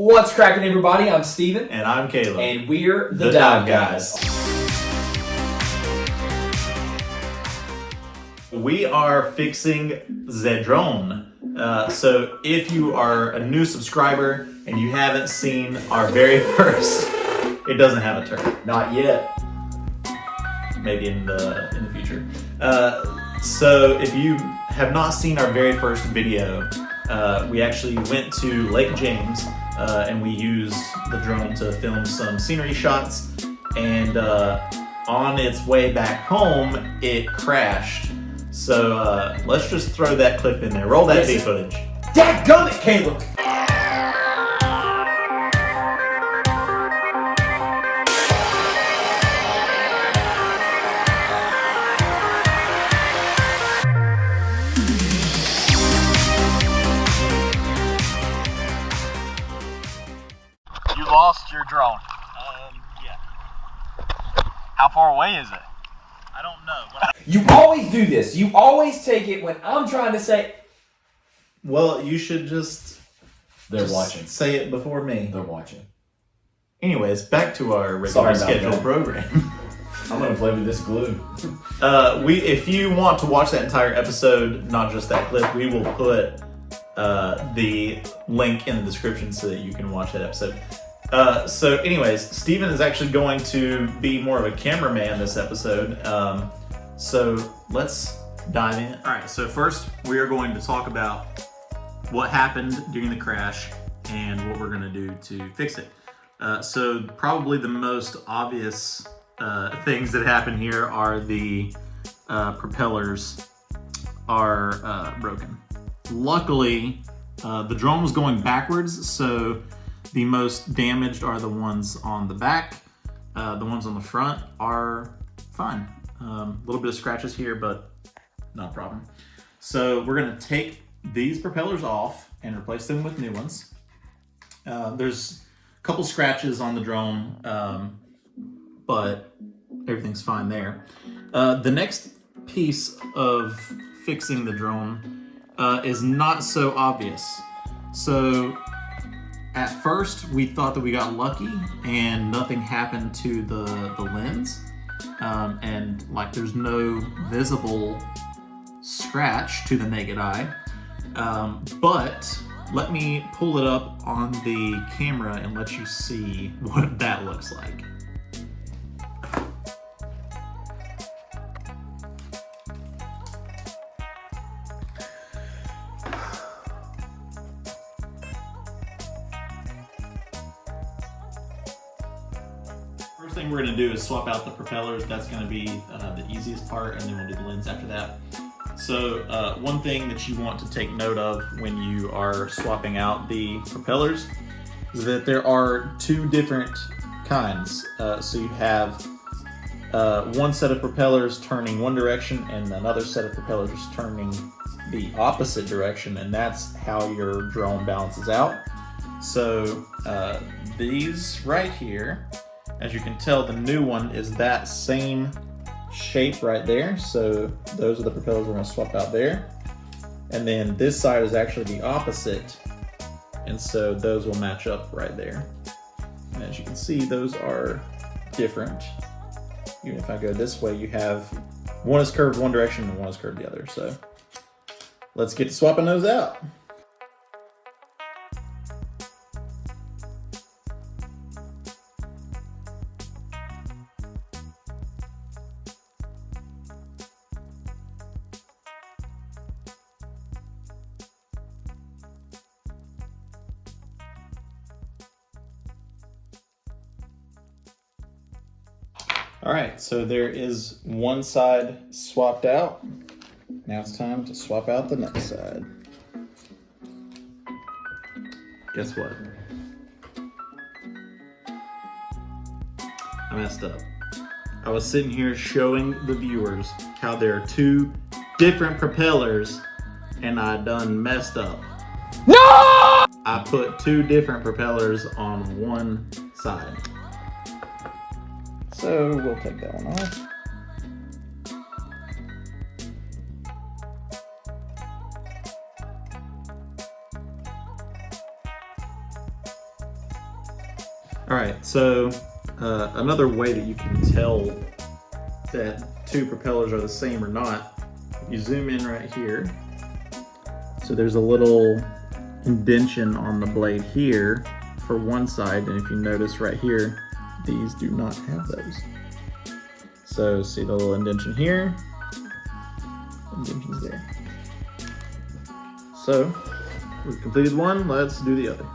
What's cracking, everybody? I'm Steven. And I'm Caleb. And we're the Dive Guyz. We are fixing the drone. So if you are a new subscriber and you haven't seen our very first, it doesn't have a turn. Not yet. Maybe in the future. So if you have not seen our very first video, we actually went to Lake James and we used the drone to film some scenery shots, and on its way back home it crashed. So let's just throw that clip in there. Roll that V footage. Dadgummit, Caleb! You lost your drone. Yeah. How far away is it? I don't know. You always do this. You always take it when I'm trying to say... Well, you should just... They're watching. Say it before me. They're watching. Anyways, back to our regular scheduled program. I'm going to play with this glue. If you want to watch that entire episode, not just that clip, we will put the link in the description so that you can watch that episode. So anyways, Steven is actually going to be more of a cameraman this episode. So let's dive in. All right, so first we are going to talk about what happened during the crash and what we're going to do to fix it. So probably the most obvious things that happen here are the propellers are broken. Luckily, the drone was going backwards, so the most damaged are the ones on the back. The ones on the front are fine. A little bit of scratches here, but not a problem. So we're gonna take these propellers off and replace them with new ones. There's a couple scratches on the drone, but everything's fine there. The next piece of fixing the drone is not so obvious. So at first we thought that we got lucky and nothing happened to the lens, and like there's no visible scratch to the naked eye, but let me pull it up on the camera and let you see what that looks like. First thing we're going to do is swap out the propellers. That's going to be the easiest part, and then we'll do the lens after that. So one thing that you want to take note of when you are swapping out the propellers is that there are two different kinds. So you have one set of propellers turning one direction and another set of propellers turning the opposite direction, and that's how your drone balances out. So these right here, as you can tell, the new one is that same shape right there. So those are the propellers we're going to swap out there. And then this side is actually the opposite, and so those will match up right there. And as you can see, those are different. Even if I go this way, you have one is curved one direction and one is curved the other. So let's get to swapping those out. All right, so there is one side swapped out. Now it's time to swap out the next side. Guess what? I messed up. I was sitting here showing the viewers how there are two different propellers, and I done messed up. No! I put two different propellers on one side. So we'll take that one off. All right, so another way that you can tell that two propellers are the same or not, you zoom in right here. So there's a little indentation on the blade here for one side, and if you notice right here, these do not have those. So see the little indentation here, indentions there. So we've completed one, let's do the other.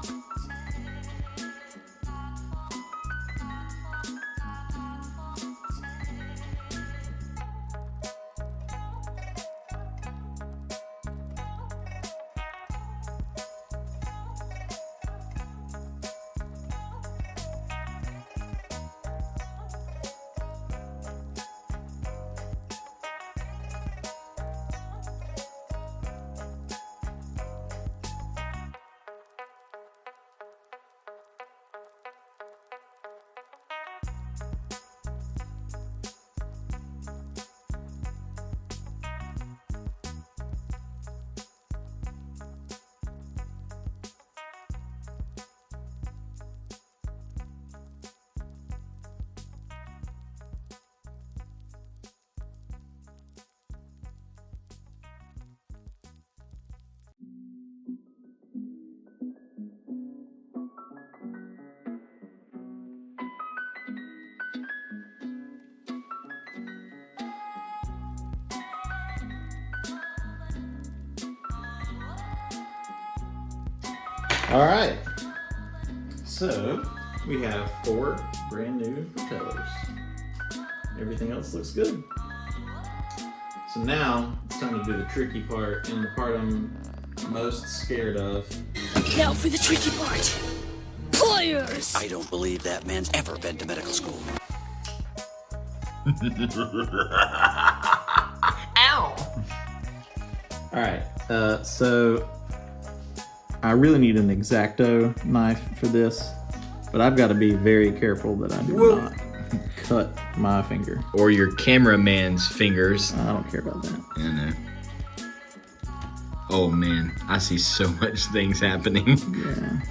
All right, so we have 4 brand new propellers. Everything else looks good. So now it's time to do the tricky part, and the part I'm most scared of. Now for the tricky part. Pliers! I don't believe that man's ever been to medical school. Ow! All right, so I really need an X-Acto knife for this, but I've got to be very careful that I do not cut my finger. Or your cameraman's fingers. I don't care about that. I know. Oh man, I see so much things happening. Yeah.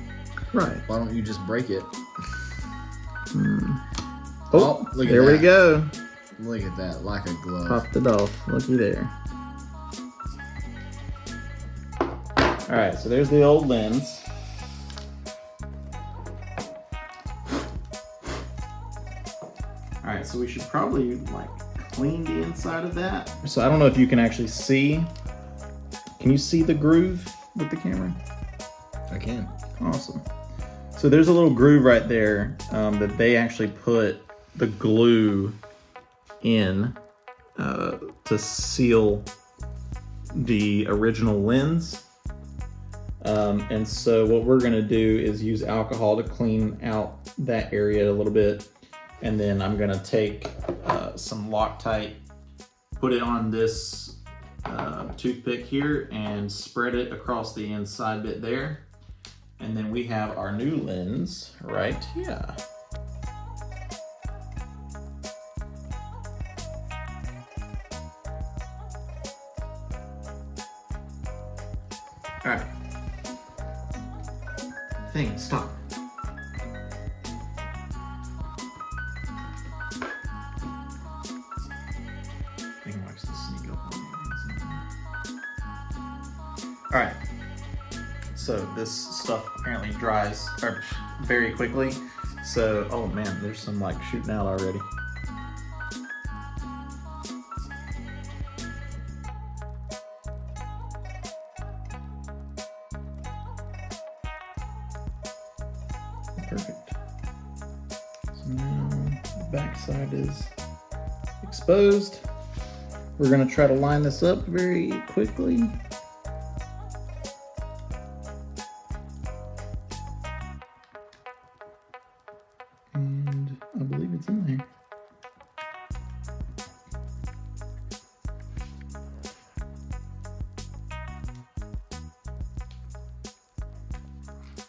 Right. Why don't you just break it? Oh, look at there we that. go. Look at that, like a glove. Popped it off. Looky there. All right, so there's the old lens. All right, so we should probably like clean the inside of that. So I don't know if you can actually see. Can you see the groove with the camera? I can. Awesome. So there's a little groove right there that they actually put the glue in to seal the original lens. And so what we're gonna do is use alcohol to clean out that area a little bit. And then I'm gonna take some Loctite, put it on this toothpick here and spread it across the inside bit there. And then we have our new lens right here. All right. Thing, stop. I can watch this sneak up on me. All right. So this stuff apparently dries very quickly. So, oh man, there's some like shooting out already. Perfect. So now the back side is exposed. We're gonna try to line this up very quickly. And I believe it's in there.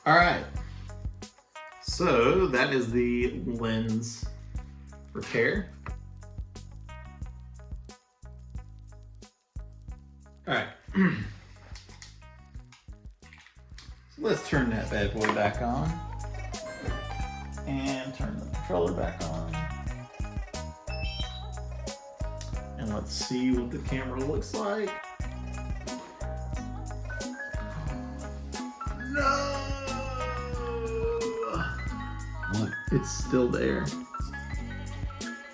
All right. So that is the lens repair. All right. So let's turn that bad boy back on. And turn the controller back on. And let's see what the camera looks like. No! What? It's still there.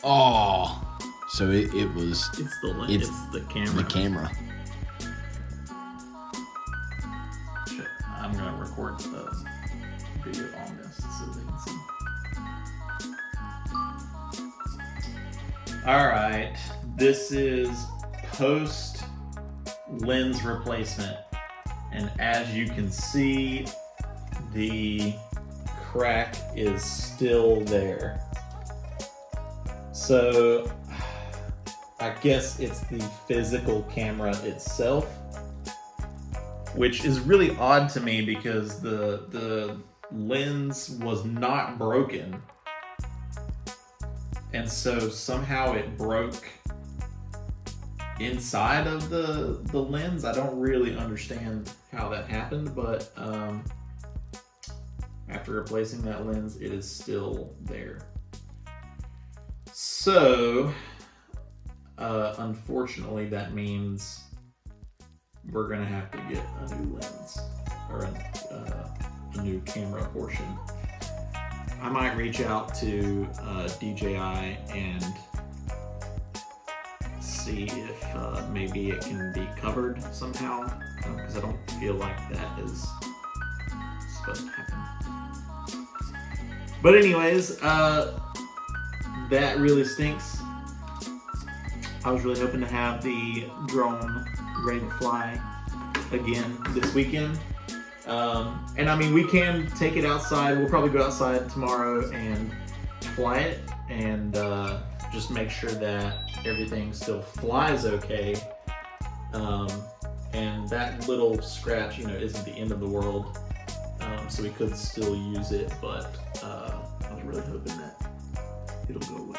Oh. So it was It's the lens. It's It's the camera. the camera. Shit. I'm gonna record the video on this so they can see. Alright, this is post lens replacement. And as you can see, the crack is still there. So I guess it's the physical camera itself, which is really odd to me because the lens was not broken. And so somehow it broke inside of the lens. I don't really understand how that happened, but after replacing that lens, it is still there. So, unfortunately, that means we're gonna have to get a new lens or a new camera portion. I might reach out to DJI and see if maybe it can be covered somehow, because I don't feel like that is supposed to happen. But anyways, that really stinks. I was really hoping to have the drone ready to fly again this weekend. And I mean, we can take it outside. We'll probably go outside tomorrow and fly it and just make sure that everything still flies okay. And that little scratch, isn't the end of the world. So we could still use it, but I was really hoping that it'll go away.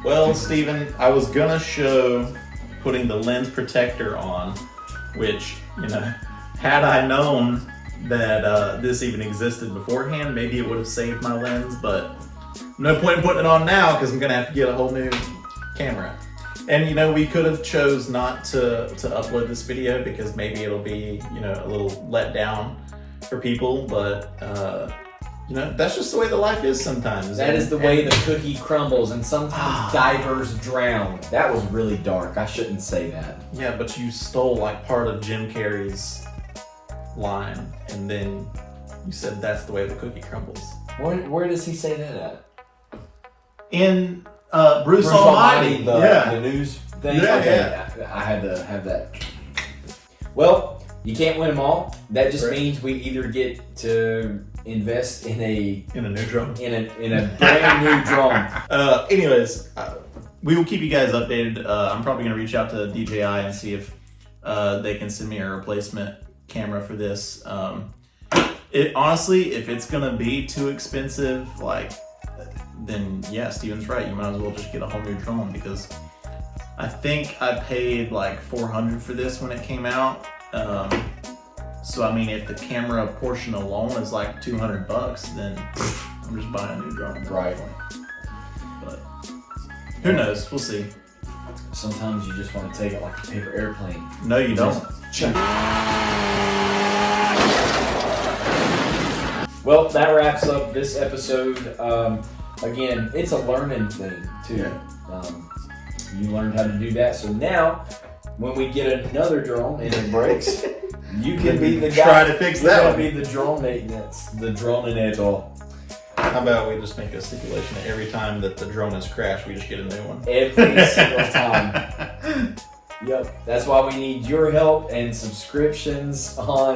Well, Steven, I was gonna show putting the lens protector on, which, had I known that this even existed beforehand, maybe it would have saved my lens, but no point in putting it on now because I'm gonna have to get a whole new camera. And we could have chose not to upload this video because maybe it'll be, a little let down for people, but that's just the way the life is sometimes. That is the way the cookie crumbles, and sometimes divers drown. That was really dark. I shouldn't say that. Yeah, but you stole part of Jim Carrey's line, and then you said that's the way the cookie crumbles. Where does he say that at? In Bruce Almighty. The news thing? Yeah, okay, yeah. I had to have that. Well, you can't win them all. That just means we either get to invest in a new drone. In a brand new drone. Anyways, we will keep you guys updated. I'm probably gonna reach out to DJI and see if they can send me a replacement camera for this. Honestly, if it's gonna be too expensive, then yeah, Steven's right. You might as well just get a whole new drone, because I think I paid $400 for this when it came out. So I mean, if the camera portion alone is $200, then I'm just buying a new drone. Right. But who knows? We'll see. Sometimes you just want to take it like a paper airplane. No, you don't. Well, that wraps up this episode. Again, it's a learning thing too. Yeah. You learned how to do that, so now when we get another drone and it breaks, You can be the guy. Try to fix that You one. can be the drone maintenance, the droneinator. How about we just make a stipulation that every time that the drone has crashed, we just get a new one? Every single time. Yep. That's why we need your help and subscriptions on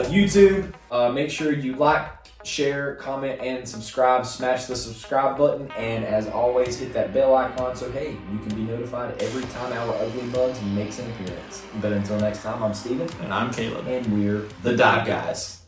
YouTube. Make sure you like, share, comment, and subscribe. Smash the subscribe button, and as always, hit that bell icon so hey, you can be notified every time our ugly mugs makes an appearance. But until next time, I'm Steven. And I'm Caleb. And we're the Dive Guys.